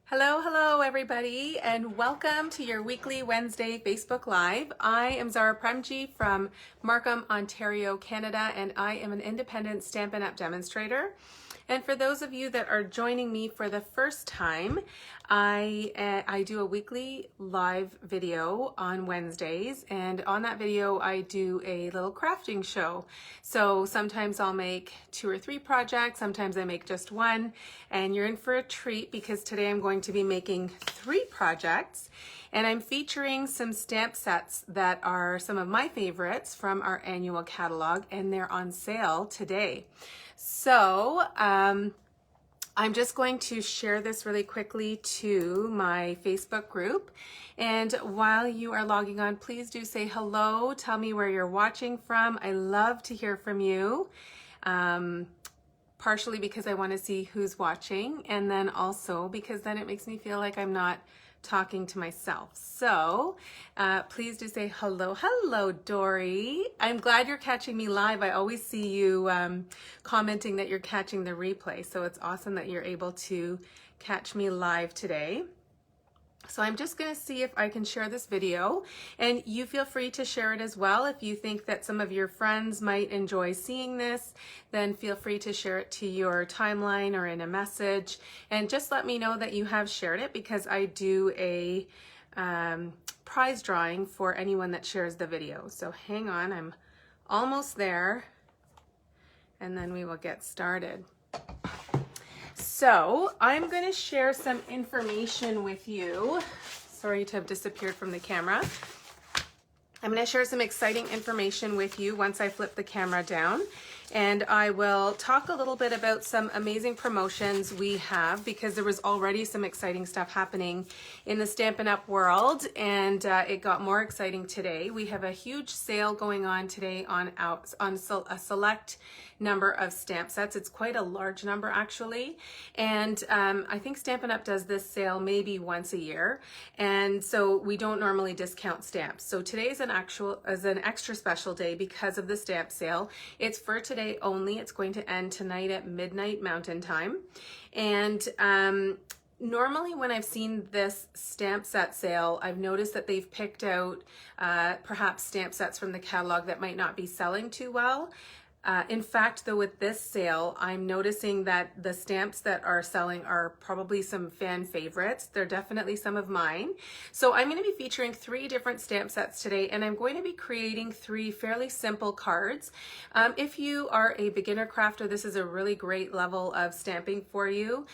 Hello everybody, and welcome to your weekly Wednesday Facebook Live. I am Zara Premji from Markham, Ontario, Canada, and I am an independent Stampin' Up! Demonstrator. And for those of you that are joining me for the first time, I do a weekly live video on Wednesdays, and on that video I do a little crafting show. So sometimes I'll make 2 or 3 projects, sometimes I make just one, and you're in for a treat because today I'm going to be making 3 projects, and I'm featuring some stamp sets that are some of my favorites from our annual catalog, and they're on sale today. So I'm just going to share this really quickly to my Facebook group. And while you are logging on, please do say hello. Tell me where you're watching from. I love to hear from you. Partially because I want to see who's watching, and then also because then it makes me feel like I'm not talking to myself. So please do say hello. Hello, Dory. I'm glad you're catching me live. I always see you commenting that you're catching the replay. So it's awesome that you're able to catch me live today. So I'm just going to see if I can share this video, and you feel free to share it as well. If you think that some of your friends might enjoy seeing this, then feel free to share it to your timeline or in a message, and just let me know that you have shared it, because I do a prize drawing for anyone that shares the video. So hang on, I'm almost there, and then we will get started. So I'm going to share some information with you. Sorry to have disappeared from the camera. I'm going to share some exciting information with you once I flip the camera down. And I will talk a little bit about some amazing promotions we have, because there was already some exciting stuff happening in the Stampin' Up! World, and it got more exciting today. We have a huge sale going on today on a select number of stamp sets. It's quite a large number actually, and I think Stampin' Up! Does this sale maybe once a year, and so we don't normally discount stamps. So today is an extra special day because of the stamp sale. It's for today only. It's going to end tonight at midnight Mountain Time, and normally when I've seen this stamp set sale, I've noticed that they've picked out perhaps stamp sets from the catalog that might not be selling too well. In fact, though, with this sale, I'm noticing that the stamps that are selling are probably some fan favorites. They're definitely some of mine. So I'm going to be featuring 3 different stamp sets today, and I'm going to be creating 3 fairly simple cards. If you are a beginner crafter, this is a really great level of stamping for you.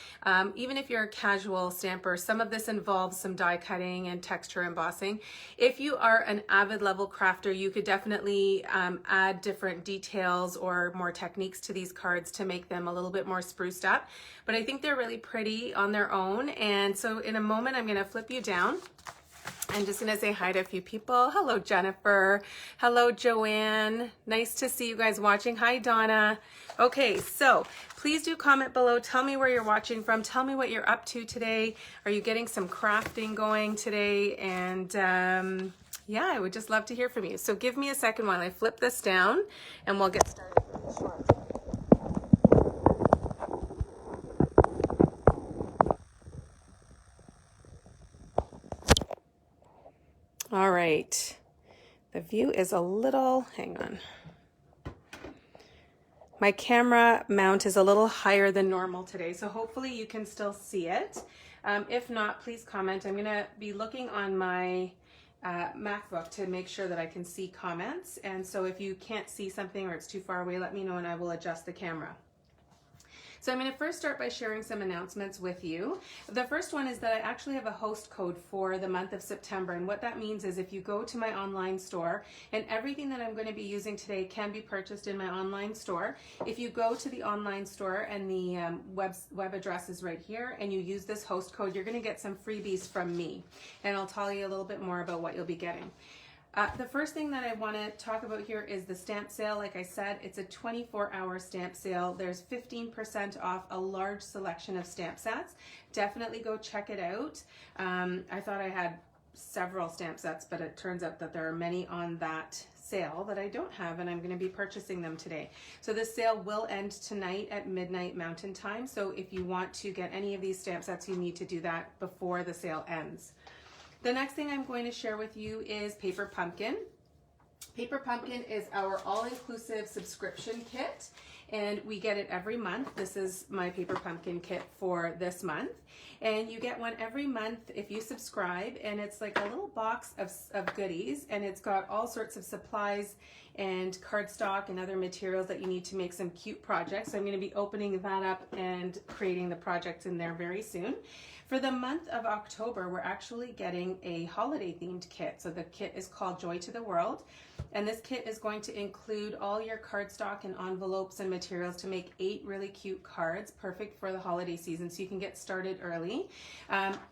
Even if you're a casual stamper, some of this involves some die cutting and texture embossing. If you are an avid level crafter, you could definitely add different details or more techniques to these cards to make them a little bit more spruced up. But I think they're really pretty on their own. And so in a moment, I'm going to flip you down. I'm just going to say hi to a few people. Hello, Jennifer. Hello, Joanne. Nice to see you guys watching. Hi, Donna. Okay, so please do comment below. Tell me where you're watching from. Tell me what you're up to today. Are you getting some crafting going today? And yeah, I would just love to hear from you. So give me a second while I flip this down, and we'll get started really short. All right, the view is a little, hang on. My camera mount is a little higher than normal today, so hopefully you can still see it. If not, please comment. I'm gonna be looking on my MacBook to make sure that I can see comments, and so if you can't see something or it's too far away, let me know and I will adjust the camera. So I'm going to first start by sharing some announcements with you. The first one is that I actually have a host code for the month of September, and what that means is if you go to my online store, and everything that I'm going to be using today can be purchased in my online store. If you go to the online store, and the web address is right here, and you use this host code, you're going to get some freebies from me, and I'll tell you a little bit more about what you'll be getting. The first thing that I want to talk about here is the stamp sale. Like I said, it's a 24-hour stamp sale. There's 15% off a large selection of stamp sets. Definitely go check it out. I thought I had several stamp sets, but it turns out that there are many on that sale that I don't have, and I'm going to be purchasing them today. So this sale will end tonight at midnight Mountain Time. So if you want to get any of these stamp sets, you need to do that before the sale ends. The next thing I'm going to share with you is Paper Pumpkin. Paper Pumpkin is our all-inclusive subscription kit, and we get it every month. This is my Paper Pumpkin kit for this month, and you get one every month if you subscribe, and it's like a little box of goodies, and it's got all sorts of supplies and cardstock and other materials that you need to make some cute projects. So I'm going to be opening that up and creating the projects in there very soon. For the month of October, we're actually getting a holiday themed kit. So the kit is called Joy to the World. And this kit is going to include all your cardstock and envelopes and materials to make 8 really cute cards, perfect for the holiday season, so you can get started early.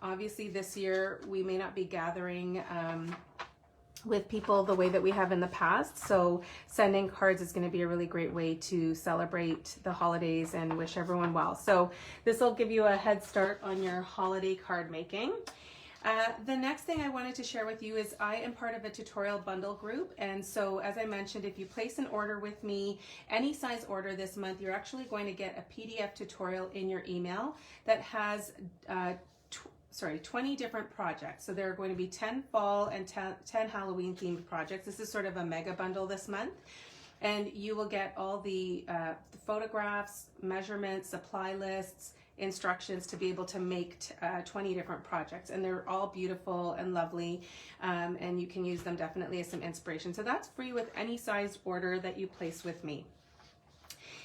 Obviously this year we may not be gathering with people the way that we have in the past, so sending cards is going to be a really great way to celebrate the holidays and wish everyone well. So this will give you a head start on your holiday card making. The next thing I wanted to share with you is I am part of a tutorial bundle group, and so as I mentioned, if you place an order with me, any size order this month, you're actually going to get a PDF tutorial in your email that has 20 different projects. So there are going to be 10 fall and 10 Halloween themed projects. This is sort of a mega bundle this month. And you will get all the photographs, measurements, supply lists, instructions to be able to make 20 different projects. And they're all beautiful and lovely. And you can use them definitely as some inspiration. So that's free with any sized order that you place with me.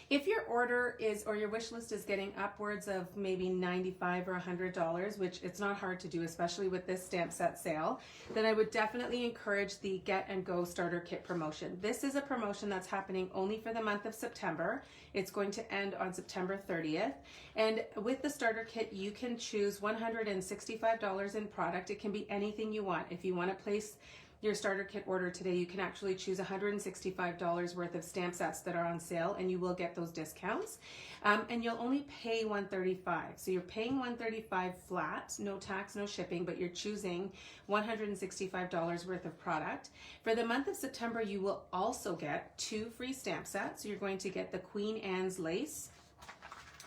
If your order is, or your wish list is getting upwards of maybe $95 or $100, which it's not hard to do, especially with this stamp set sale, then I would definitely encourage the Get and Go Starter Kit promotion. This is a promotion that's happening only for the month of September. It's going to end on September 30th. And with the starter kit, you can choose $165 in product. It can be anything you want. If you want to place your starter kit order today, you can actually choose $165 worth of stamp sets that are on sale, and you will get those discounts. And you'll only pay $135. So you're paying $135 flat, no tax, no shipping, but you're choosing $165 worth of product. For the month of September, you will also get 2 free stamp sets. So you're going to get the Queen Anne's Lace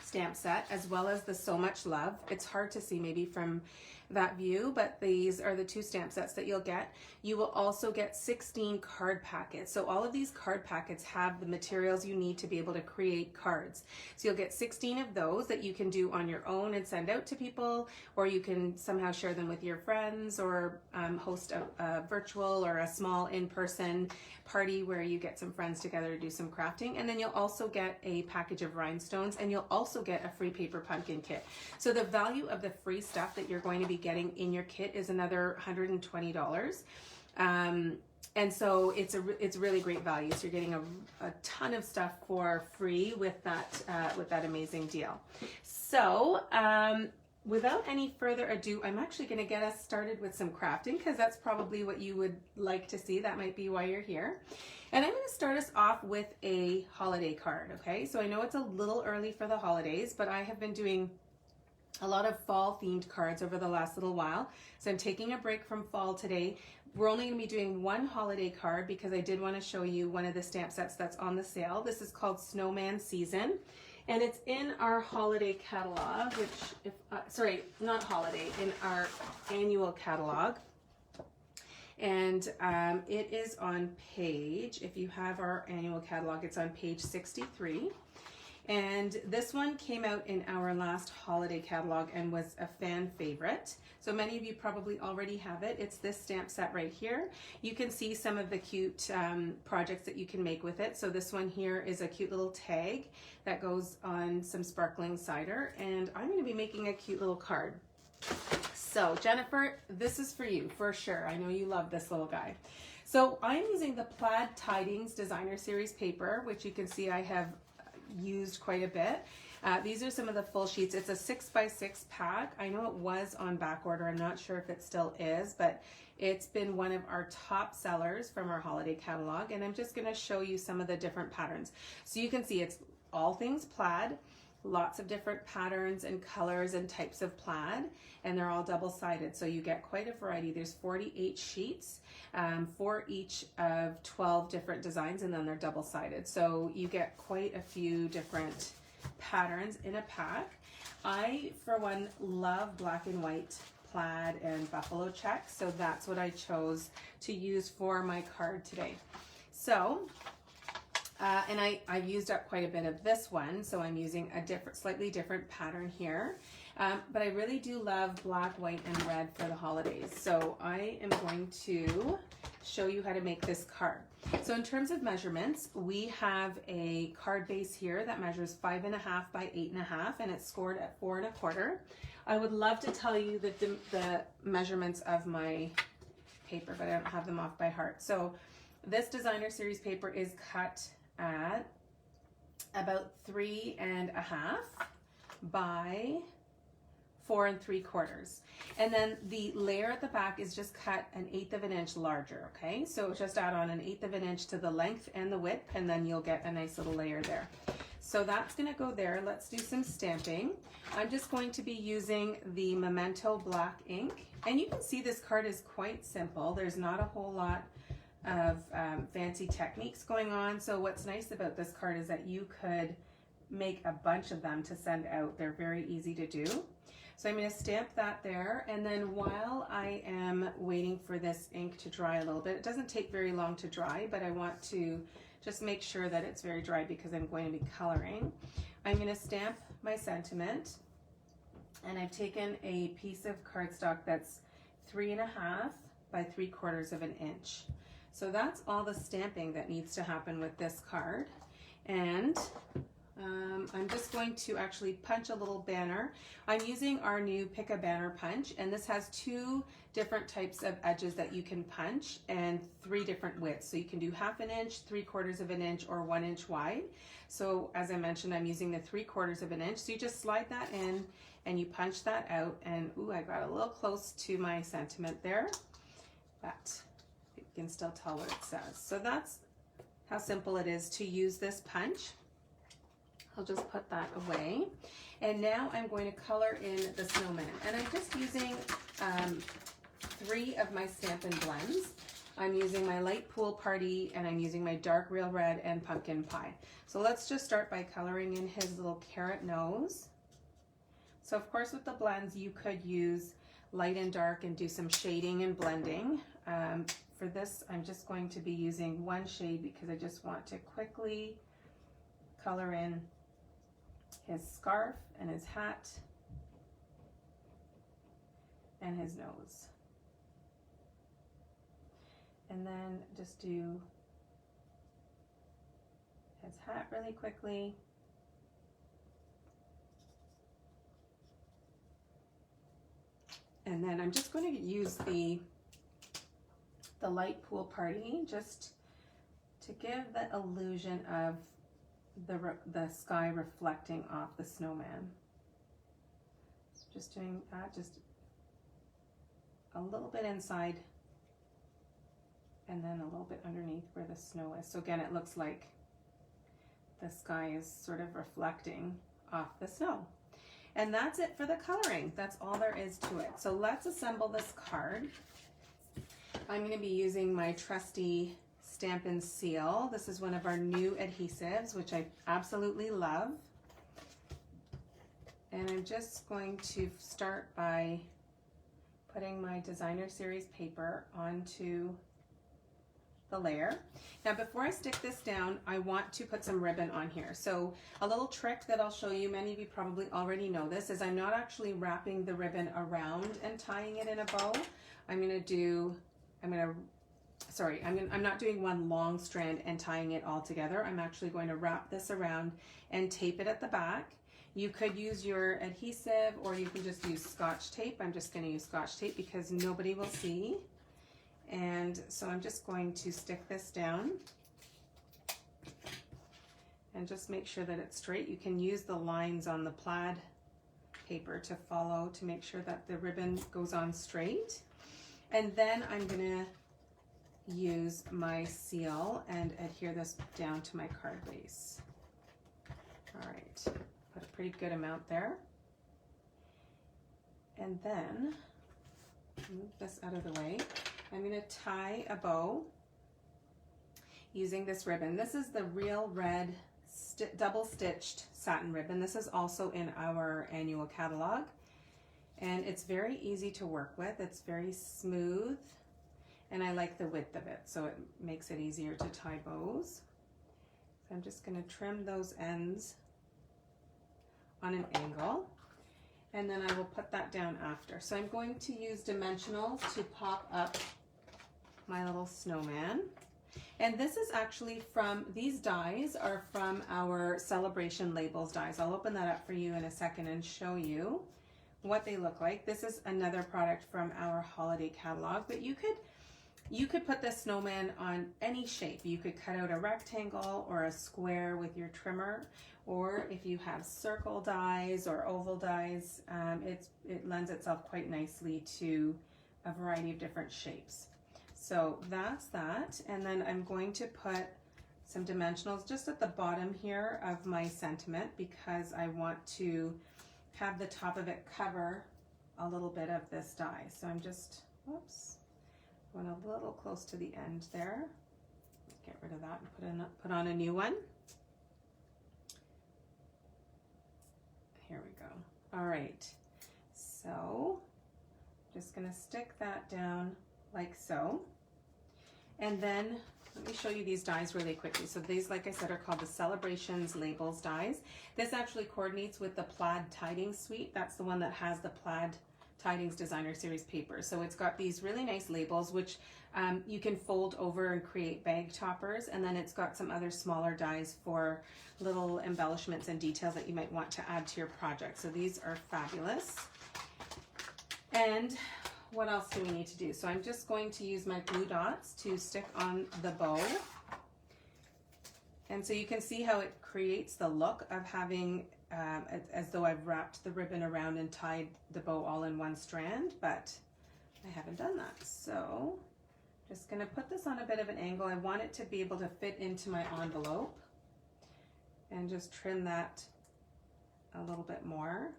stamp set, as well as the So Much Love. It's hard to see maybe from that view, but these are the 2 stamp sets that you'll get. You will also get 16 card packets. So all of these card packets have the materials you need to be able to create cards. So you'll get 16 of those that you can do on your own and send out to people, or you can somehow share them with your friends, or host a virtual or a small in-person party where you get some friends together to do some crafting. And then you'll also get a package of rhinestones, and you'll also get a free Paper Pumpkin kit. So the value of the free stuff that you're going to be getting in your kit is another $120. And so it's really great value. So you're getting a ton of stuff for free with that amazing deal. So without any further ado, I'm actually going to get us started with some crafting, because that's probably what you would like to see. That might be why you're here. And I'm going to start us off with a holiday card. Okay, so I know it's a little early for the holidays, but I have been doing a lot of fall themed cards over the last little while. So I'm taking a break from fall today. We're only going to be doing one holiday card because I did want to show you one of the stamp sets that's on the sale. This is called Snowman Season, and it's in our holiday catalog, which, sorry, not holiday, in our annual catalog. And it is on page, if you have our annual catalog, it's on page 63. And this one came out in our last holiday catalog and was a fan favorite. So many of you probably already have it. It's this stamp set right here. You can see some of the cute projects that you can make with it. So this one here is a cute little tag that goes on some sparkling cider. And I'm going to be making a cute little card. So Jennifer, this is for you for sure. I know you love this little guy. So I'm using the Plaid Tidings Designer Series paper, which you can see I have used quite a bit. These are some of the full sheets. It's a 6x6 pack. I know it was on back order. I'm not sure if it still is, but it's been one of our top sellers from our holiday catalog. And I'm just going to show you some of the different patterns. So you can see it's all things plaid. lots of different patterns and colors and types of plaid, and they're all double-sided, so you get quite a variety. There's 48 sheets for each of 12 different designs, and then they're double-sided, so you get quite a few different patterns in a pack. I, for one, love black and white plaid and buffalo check, so that's what I chose to use for my card today. So and I've used up quite a bit of this one, so I'm using a slightly different pattern here. But I really do love black, white, and red for the holidays. So I am going to show you how to make this card. So in terms of measurements, we have a card base here that measures 5.5 by 8.5, and it's scored at 4 1/4. I would love to tell you the measurements of my paper, but I don't have them off by heart. So this designer series paper is cut at about 3 1/2 by 4 3/4. And then the layer at the back is just cut 1/8 of an inch larger, okay? So just add on 1/8 of an inch to the length and the width, and then you'll get a nice little layer there. So that's gonna go there. Let's do some stamping. I'm just going to be using the Memento black ink. And you can see this card is quite simple. There's not a whole lot of fancy techniques going on. So what's nice about this card is that you could make a bunch of them to send out. They're very easy to do. So I'm going to stamp that there, and then while I am waiting for this ink to dry a little bit, it doesn't take very long to dry, but I want to just make sure that it's very dry because I'm going to be coloring. I'm going to stamp my sentiment, and I've taken a piece of cardstock that's 3 1/2 by 3/4 of an inch. So that's all the stamping that needs to happen with this card. And I'm just going to actually punch a little banner. I'm using our new Pick a Banner punch, and this has 2 different types of edges that you can punch and 3 different widths. So you can do 1/2 inch, 3/4 of an inch, or 1 inch wide. So as I mentioned, I'm using the 3/4 of an inch. So you just slide that in and you punch that out, and ooh, I got a little close to my sentiment there, but you can still tell what it says. So that's how simple it is to use this punch. I'll just put that away. And now I'm going to color in the snowman. And I'm just using 3 of my Stampin' Blends. I'm using my Light Pool Party, and I'm using my Dark Real Red and Pumpkin Pie. So let's just start by coloring in his little carrot nose. So of course with the blends you could use light and dark and do some shading and blending. For this I'm just going to be using 1 shade because I just want to quickly color in his scarf and his hat and his nose. And then just do his hat really quickly. And then I'm just going to use the Light Pool Party just to give the illusion of the sky reflecting off the snowman. So just doing that, just a little bit inside and then a little bit underneath where the snow is. So again, it looks like the sky is sort of reflecting off the snow. And that's it for the coloring. That's all there is to it. So let's assemble this card. I'm going to be using my trusty Stampin' Seal. This is one of our new adhesives, which I absolutely love. And I'm just going to start by putting my designer series paper onto the layer. Now before I stick this down, I want to put some ribbon on here. So a little trick that I'll show you, many of you probably already know this, is I'm not actually wrapping the ribbon around and tying it in a bow. I'm not doing one long strand and tying it all together. I'm actually going to wrap this around and tape it at the back. You could use your adhesive or you can just use Scotch tape. I'm just going to use Scotch tape because nobody will see. And so I'm just going to stick this down and just make sure that it's straight. You can use the lines on the plaid paper to follow to make sure that the ribbon goes on straight. And then I'm going to use my seal and adhere this down to my card base. All right, Put a pretty good amount there. And then, move this out of the way. I'm going to tie a bow using this ribbon. This is the Real Red double stitched satin ribbon. This is also in our annual catalog. And it's very easy to work with. It's very smooth. And I like the width of it, so it makes it easier to tie bows. So I'm just going to trim those ends on an angle. And then I will put that down after. So I'm going to use dimensional to pop up my little snowman. And this is actually from, these dies are from our Celebration Labels dies. I'll open that up for you in a second and show you what they look like. This is another product from our holiday catalog, but you could put this snowman on any shape. You could cut out a rectangle or a square with your trimmer, or if you have circle dies or oval dies, it lends itself quite nicely to a variety of different shapes. So that's that, and then I'm going to put some dimensionals just at the bottom here of my sentiment because I want to have the top of it cover a little bit of this die. So I'm just, whoops, going a little close to the end there. Get rid of that and put on a new one. Here we go. All right, so just gonna stick that down like so. And then let me show you these dies really quickly. So these, like I said, are called the Celebrations Labels dies. This actually coordinates with the Plaid Tidings Suite. That's the one that has the Plaid Tidings Designer Series paper. So it's got these really nice labels, which you can fold over and create bag toppers. And then it's got some other smaller dies for little embellishments and details that you might want to add to your project. So these are fabulous. And what else do we need to do? So I'm just going to use my glue dots to stick on the bow. And so you can see how it creates the look of having, as though I've wrapped the ribbon around and tied the bow all in one strand, but I haven't done that. So just gonna put this on a bit of an angle. I want it to be able to fit into my envelope and just trim that a little bit more,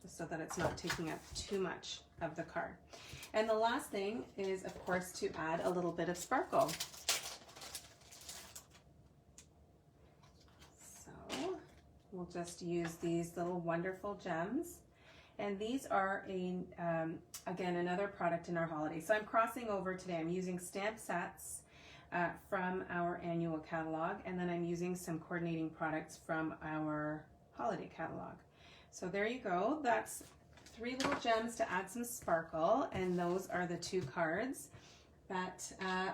just so that it's not taking up too much of the card. And the last thing is, of course, to add a little bit of sparkle. So we'll just use these little wonderful gems. And these are again, another product in our holiday. So I'm crossing over today. I'm using stamp sets from our annual catalog, and then I'm using some coordinating products from our holiday catalog. So there you go. That's 3 little gems to add some sparkle, and those are the 2 cards that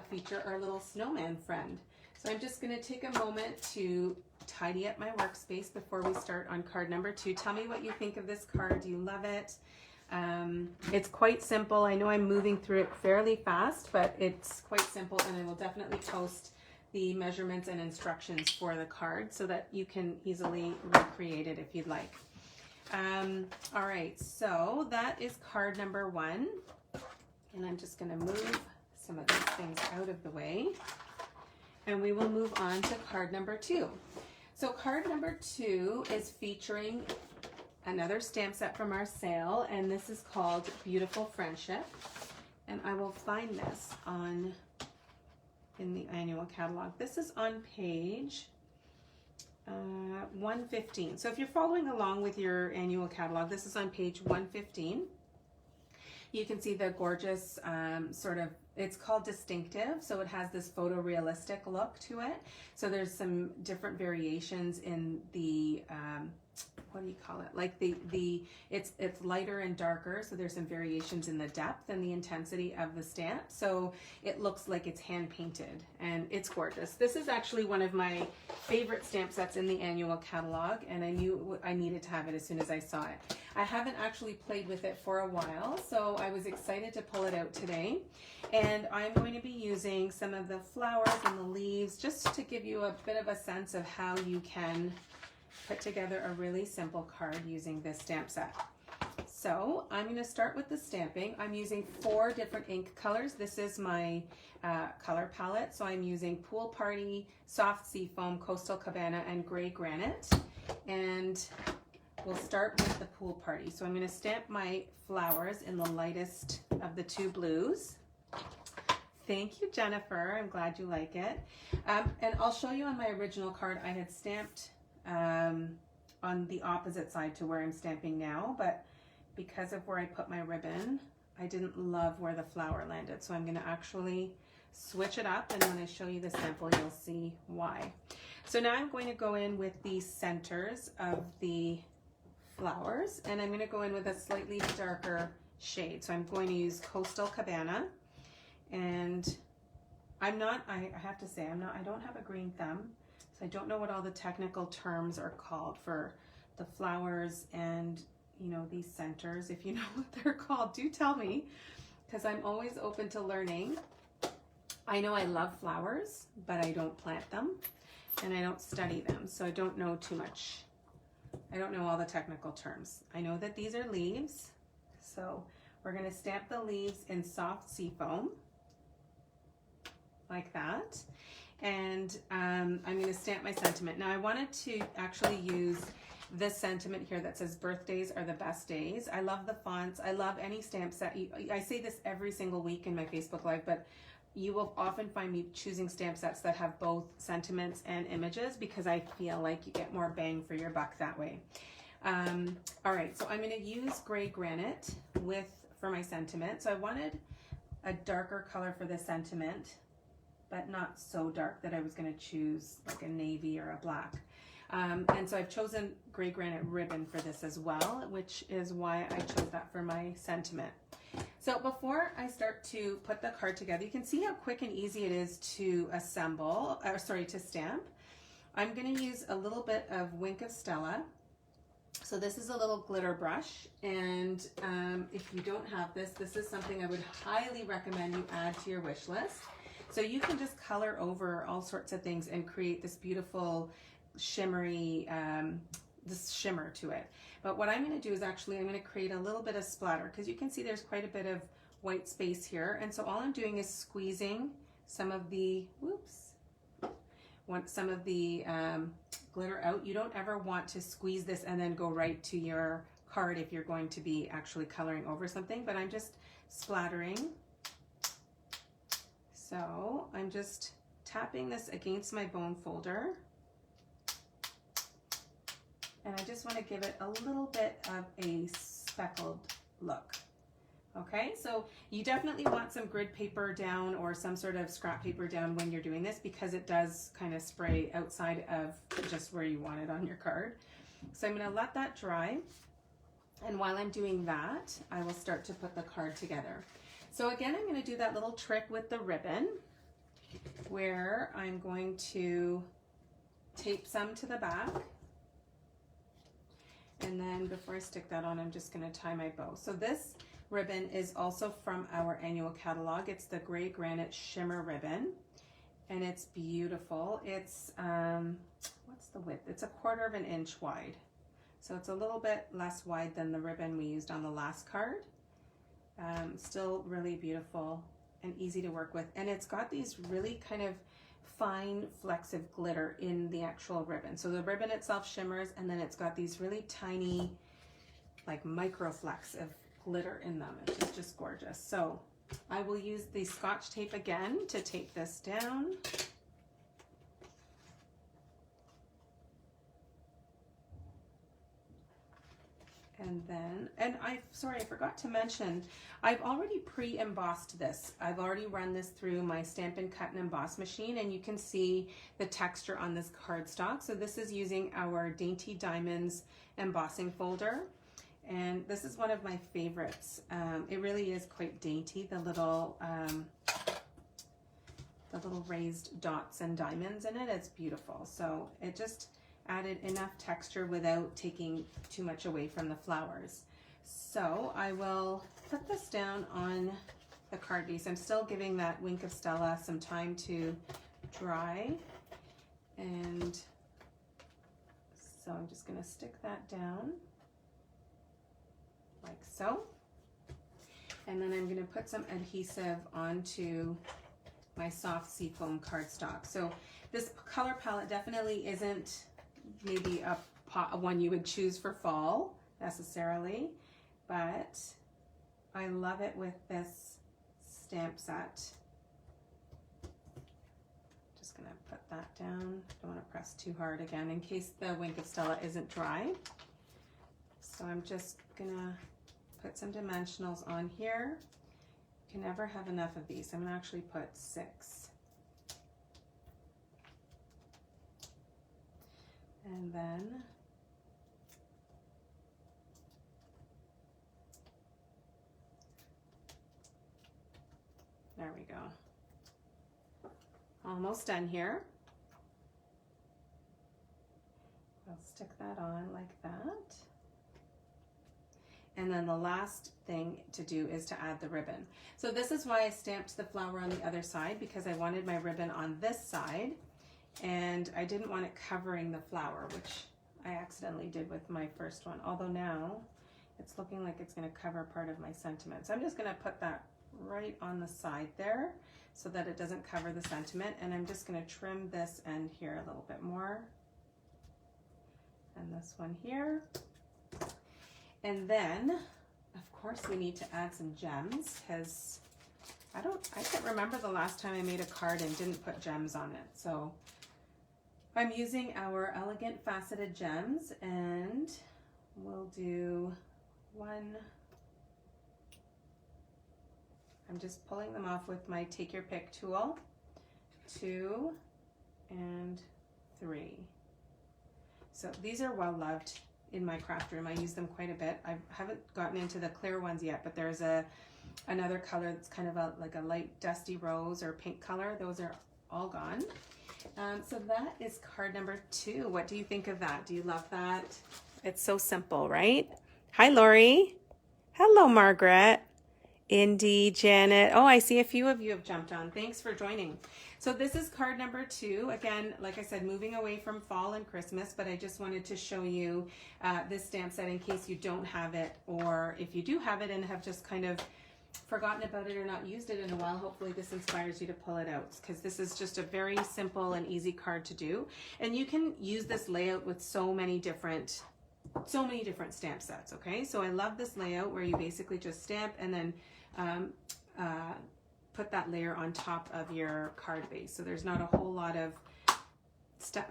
feature our little snowman friend. So I'm just going to take a moment to tidy up my workspace before we start on card number 2. Tell me what you think of this card. Do you love it? It's quite simple. I know I'm moving through it fairly fast, but it's quite simple, and I will definitely post the measurements and instructions for the card so that you can easily recreate it if you'd like. All right, so that is card number 1, and I'm just going to move some of these things out of the way, and we will move on to card number 2. So card number 2 is featuring another stamp set from our sale, and this is called Beautiful Friendship, and I will find this in the annual catalog. This is on page 115. So if you're following along with your annual catalog, this is on page 115. You can see the gorgeous it's called Distinctive, so it has this photorealistic look to it. So there's some different variations in the what do you call it? Like it's lighter and darker, so there's some variations in the depth and the intensity of the stamp. So it looks like it's hand painted, and it's gorgeous. This is actually one of my favorite stamp sets in the annual catalog, and I knew I needed to have it as soon as I saw it. I haven't actually played with it for a while, so I was excited to pull it out today. And I'm going to be using some of the flowers and the leaves just to give you a bit of a sense of how you can put together a really simple card using this stamp set. So I'm going to start with the stamping. I'm using 4 different ink colors. This is my color palette. So I'm using Pool Party, Soft Seafoam, Coastal Cabana, and Gray Granite. and we'll start with the pool party. So I'm going to stamp my flowers in the lightest of the two blues. Thank you, Jennifer. I'm glad you like it. And I'll show you on my original card, I had stamped on the opposite side to where I'm stamping now, but because of where I put my ribbon, I didn't love where the flower landed. So I'm going to actually switch it up, and when I show you the sample, you'll see why. So now I'm going to go in with the centers of the flowers, and I'm going to go in with a slightly darker shade. So I'm going to use Coastal Cabana, and I have to say, I don't have a green thumb, so I don't know what all the technical terms are called for the flowers and, you know, these centers. If you know what they're called, do tell me, because I'm always open to learning. I know I love flowers, but I don't plant them and I don't study them, so I don't know too much. I don't know all the technical terms. I know that these are leaves, so we're going to stamp the leaves in soft seafoam like that, and I'm going to stamp my sentiment. Now I wanted to actually use this sentiment here that says birthdays are the best days. I love the fonts. I love any stamp set. I say this every single week in my Facebook Live, but you will often find me choosing stamp sets that have both sentiments and images because I feel like you get more bang for your buck that way. All right, so I'm going to use gray granite for my sentiment. So I wanted a darker color for the sentiment, but not so dark that I was going to choose like a navy or a black. And so I've chosen gray granite ribbon for this as well, which is why I chose that for my sentiment. So before I start to put the card together, you can see how quick and easy it is to to stamp. I'm going to use a little bit of Wink of Stella. So this is a little glitter brush, and if you don't have this, this is something I would highly recommend you add to your wish list. So you can just color over all sorts of things and create this beautiful shimmery, this shimmer to it. But what I'm going to do is actually I'm going to create a little bit of splatter, because you can see there's quite a bit of white space here. And so all I'm doing is squeezing some of the, glitter out. You don't ever want to squeeze this and then go right to your card if you're going to be actually coloring over something, but I'm just splattering. So I'm just tapping this against my bone folder, and I just want to give it a little bit of a speckled look. Okay, so you definitely want some grid paper down or some sort of scrap paper down when you're doing this, because it does kind of spray outside of just where you want it on your card. So I'm going to let that dry, and while I'm doing that, I will start to put the card together. So again, I'm going to do that little trick with the ribbon where I'm going to tape some to the back. And then before I stick that on, I'm just going to tie my bow. So this ribbon is also from our annual catalog. It's the Gray Granite Shimmer Ribbon, and it's beautiful. It's, what's the width? It's 1/4 inch wide. So it's a little bit less wide than the ribbon we used on the last card. Still really beautiful and easy to work with. And it's got these really kind of fine flecks of glitter in the actual ribbon. So the ribbon itself shimmers, and then it's got these really tiny, like micro flecks of glitter in them. It's just gorgeous. So I will use the Scotch tape again to tape this down. And then, I forgot to mention, I've already pre-embossed this. I've already run this through my Stampin' Cut and Emboss machine, and you can see the texture on this cardstock. So this is using our Dainty Diamonds embossing folder. And this is one of my favorites. It really is quite dainty, the little raised dots and diamonds in it. It's beautiful. So it just added enough texture without taking too much away from the flowers. So I will put this down on the card base. I'm still giving that Wink of Stella some time to dry. And so I'm just going to stick that down like so. And then I'm going to put some adhesive onto my soft seafoam cardstock. So this color palette definitely isn't maybe a one you would choose for fall necessarily, but I love it with this stamp set. Just gonna put that down. Don't want to press too hard again in case the Wink of Stella isn't dry. So I'm just gonna put some dimensionals on here. You can never have enough of these. I'm gonna actually put 6. And then there we go. Almost done here. I'll stick that on like that. And then the last thing to do is to add the ribbon. So this is why I stamped the flower on the other side, because I wanted my ribbon on this side and I didn't want it covering the flower, which I accidentally did with my first one. Although now it's looking like it's going to cover part of my sentiment. So I'm just going to put that right on the side there so that it doesn't cover the sentiment. And I'm just going to trim this end here a little bit more. And this one here. And then, of course, we need to add some gems, because I can't remember the last time I made a card and didn't put gems on it. So I'm using our Elegant Faceted Gems, and we'll do 1. I'm just pulling them off with my Take Your Pick tool. 2 and 3. So these are well loved in my craft room. I use them quite a bit. I haven't gotten into the clear ones yet, but there's another color that's kind of like a light dusty rose or pink color. Those are all gone. So that is card number 2. What do you think of that? Do you love that? It's so simple, right? Hi, Lori. Hello, Margaret. Indy, Janet. Oh, I see a few of you have jumped on. Thanks for joining. So this is card number 2. Again, like I said, moving away from fall and Christmas, but I just wanted to show you this stamp set in case you don't have it, or if you do have it and have just kind of forgotten about it or not used it in a while, hopefully this inspires you to pull it out, because this is just a very simple and easy card to do. And you can use this layout with so many different stamp sets, okay? So I love this layout where you basically just stamp and then put that layer on top of your card base. So there's not a whole lot of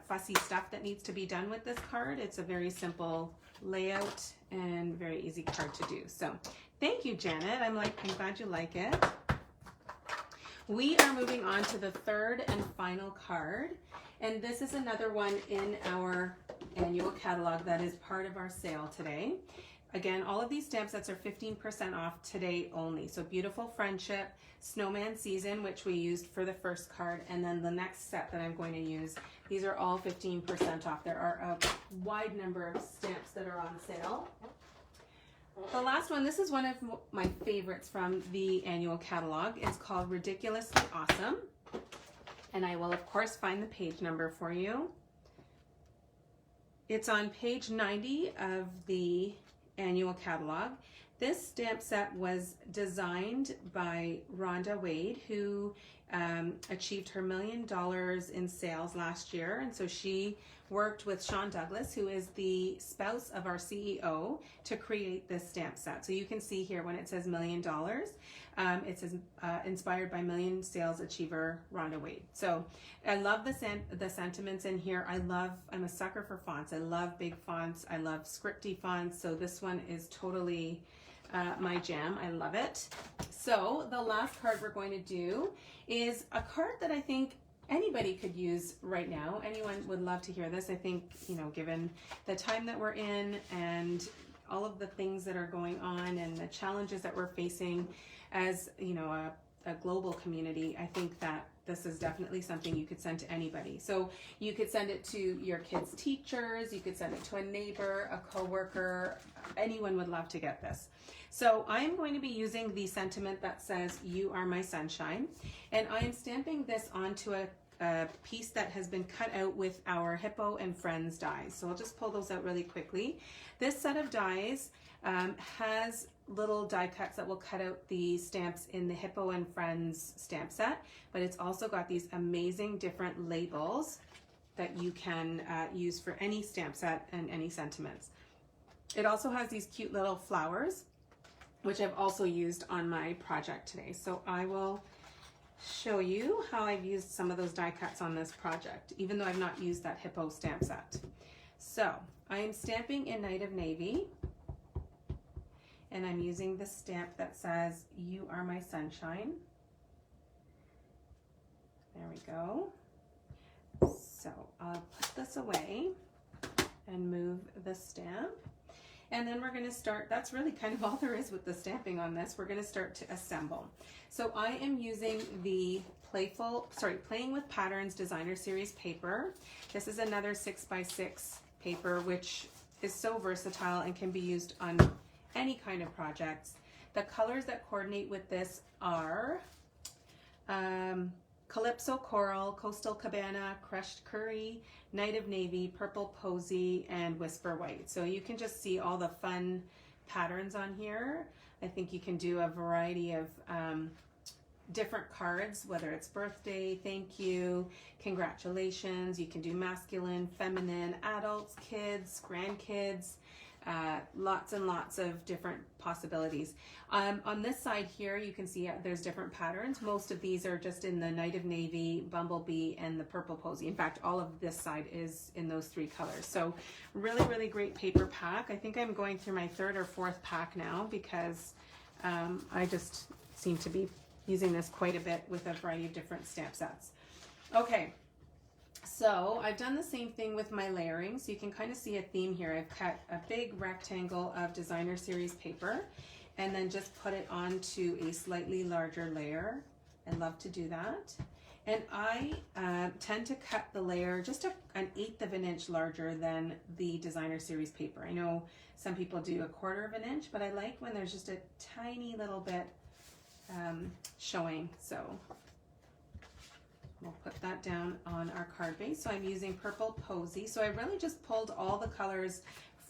fussy stuff that needs to be done with this card. It's a very simple layout and very easy card to do. So thank you, Janet. I'm glad you like it. We are moving on to the 3rd and final card. And this is another one in our annual catalog that is part of our sale today. Again, all of these stamp sets are 15% off today only. So Beautiful Friendship, Snowman Season, which we used for the first card, and then the next set that I'm going to use, these are all 15% off. There are a wide number of stamps that are on sale. The last one, this is one of my favorites from the annual catalog. It's called Ridiculously Awesome. And I will, of course, find the page number for you. It's on page 90 of the annual catalog. This stamp set was designed by Rhonda Wade, who achieved her $1 million in sales last year. And so she worked with Sean Douglas, who is the spouse of our CEO, to create this stamp set. So you can see here when it says $1 million, it says inspired by million sales achiever Rhonda Wade. So I love the sentiments in here. I'm a sucker for fonts. I love big fonts. I love scripty fonts. So this one is totally my jam. I love it. So the last card we're going to do is a card that I think anybody could use right now. Anyone would love to hear this. I think, given the time that we're in and all of the things that are going on and the challenges that we're facing as, a global community, I think that this is definitely something you could send to anybody. So you could send it to your kids' teachers, you could send it to a neighbor, a coworker, anyone would love to get this. So I'm going to be using the sentiment that says, "You are my sunshine," and I am stamping this onto a piece that has been cut out with our Hippo and Friends dies. So I'll just pull those out really quickly. This set of dies has little die cuts that will cut out the stamps in the Hippo and Friends stamp set, but it's also got these amazing different labels that you can use for any stamp set and any sentiments. It also has these cute little flowers, which I've also used on my project today. So I will show you how I've used some of those die cuts on this project, even though I've not used that hippo stamp set. So I am stamping in Night of Navy, and I'm using the stamp that says, "You are my sunshine." There we go. So I'll put this away and move the stamp. And then we're going to start, that's really kind of all there is with the stamping on this. We're going to start to assemble. So I am using the Playing with Patterns Designer Series paper. This is another 6x6 paper, which is so versatile and can be used on any kind of projects. The colors that coordinate with this are Calypso Coral, Coastal Cabana, Crushed Curry, Night of Navy, Purple Posy, and Whisper White. So you can just see all the fun patterns on here. I think you can do a variety of different cards, whether it's birthday, thank you, congratulations. You can do masculine, feminine, adults, kids, grandkids, lots and lots of different possibilities. On this side here, you can see there's different patterns. Most of these are just in the Night of Navy, Bumblebee, and the Purple Posy. In fact, all of this side is in those three colors. So really, really great paper pack. I think I'm going through my third or fourth pack now because I just seem to be using this quite a bit with a variety of different stamp sets. Okay. So I've done the same thing with my layering, so you can kind of see a theme here. I've cut a big rectangle of Designer Series paper and then just put it onto a slightly larger layer. I love to do that. And I tend to cut the layer just an 1/8 of an inch larger than the Designer Series paper. I know some people do 1/4 of an inch, but I like when there's just a tiny little bit showing. So we'll put that down on our card base. So I'm using Purple Posy. So I really just pulled all the colors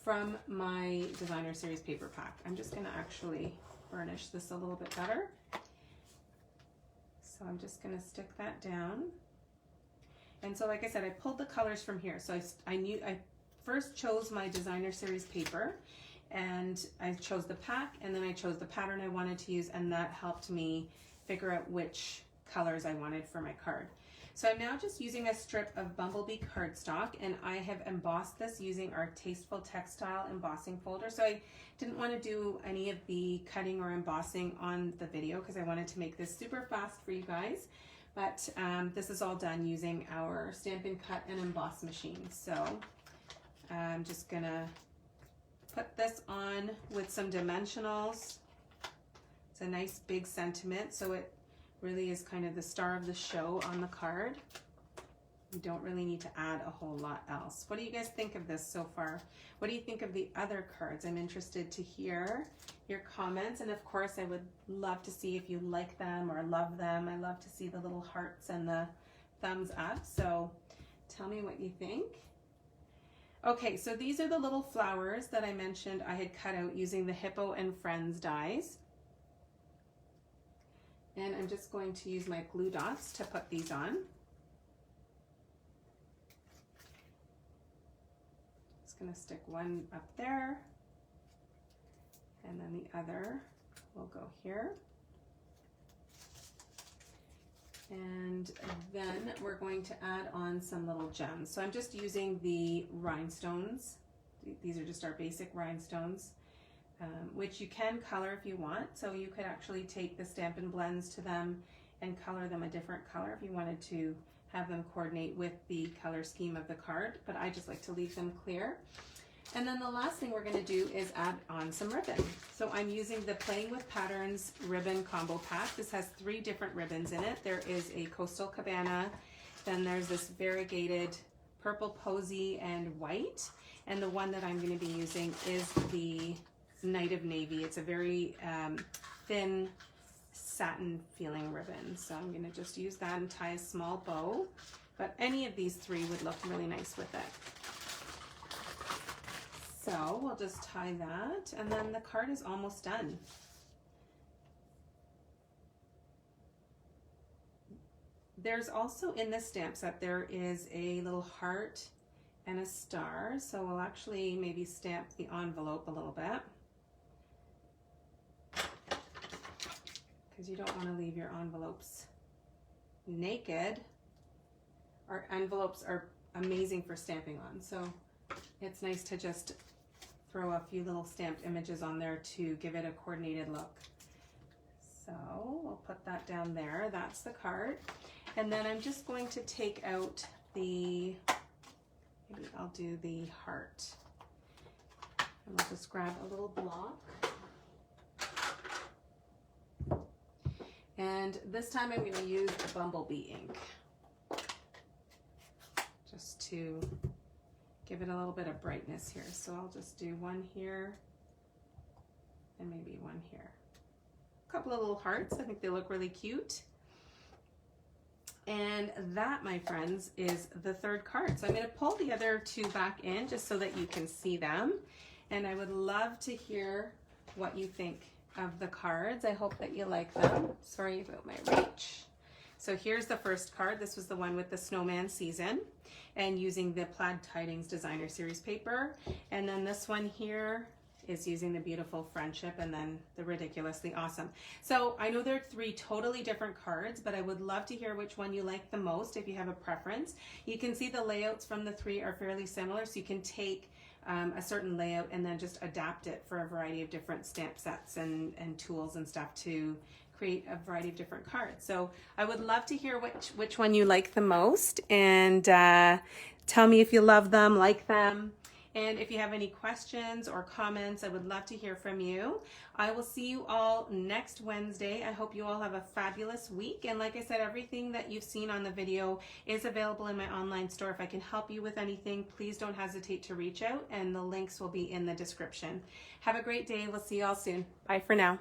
from my Designer Series paper pack. I'm just going to actually burnish this a little bit better. So I'm just going to stick that down. And so like I said, I pulled the colors from here. So I first chose my Designer Series paper, and I chose the pack, and then I chose the pattern I wanted to use, and that helped me figure out which colors I wanted for my card. So I'm now just using a strip of Bumblebee cardstock, and I have embossed this using our Tasteful Textile embossing folder. So I didn't want to do any of the cutting or embossing on the video because I wanted to make this super fast for you guys. But this is all done using our Stampin' Cut and Emboss machine. So I'm just gonna put this on with some dimensionals. It's a nice big sentiment, so it really is kind of the star of the show on the card. You don't really need to add a whole lot else. What do you guys think of this so far? What do you think of the other cards? I'm interested to hear your comments, and of course I would love to see if you like them or love them. I love to see the little hearts and the thumbs up, so tell me what you think. Okay, so these are the little flowers that I mentioned I had cut out using the Hippo and Friends dies. And I'm just going to use my glue dots to put these on. Just going to stick one up there, and then the other will go here. And then we're going to add on some little gems. So I'm just using the rhinestones. These are just our basic rhinestones, which you can color if you want. So you could actually take the Stampin' Blends to them and color them a different color if you wanted to have them coordinate with the color scheme of the card, but I just like to leave them clear. And then the last thing we're going to do is add on some ribbon. So I'm using the Playing with Patterns ribbon combo pack. This has 3 different ribbons in it. There is a Coastal Cabana, then there's this variegated Purple Posy and white, and the one that I'm going to be using is the Night of Navy. It's a very thin satin feeling ribbon. So I'm going to just use that and tie a small bow, but any of these 3 would look really nice with it. So we'll just tie that, and then the card is almost done. there's also in this stamp set, there is a little heart and a star. So we'll actually maybe stamp the envelope a little bit, because you don't want to leave your envelopes naked. Our envelopes are amazing for stamping on, so it's nice to just throw a few little stamped images on there to give it a coordinated look. So we'll put that down there. That's the card. And then I'm just going to take out the, maybe I'll do the heart. And we'll just grab a little block. And this time I'm going to use the Bumblebee ink, just to give it a little bit of brightness here. So I'll just do one here and maybe one here. A couple of little hearts. I think they look really cute. And that, my friends, is the third card. So I'm going to pull the other two back in just so that you can see them. And I would love to hear what you think of the cards. I hope that you like them. Sorry about my reach. So here's the first card. This was the one with the snowman season and using the Plaid Tidings Designer Series paper. And then this one here is using the beautiful friendship and then the ridiculously awesome. So I know there are three totally different cards, but I would love to hear which one you like the most if you have a preference. You can see the layouts from the three are fairly similar, so you can take a certain layout and then just adapt it for a variety of different stamp sets and tools and stuff to create a variety of different cards. So I would love to hear which one you like the most, and tell me if you love them, like them. And if you have any questions or comments, I would love to hear from you. I will see you all next Wednesday. I hope you all have a fabulous week. And like I said, everything that you've seen on the video is available in my online store. If I can help you with anything, please don't hesitate to reach out, and the links will be in the description. Have a great day. We'll see you all soon. Bye for now.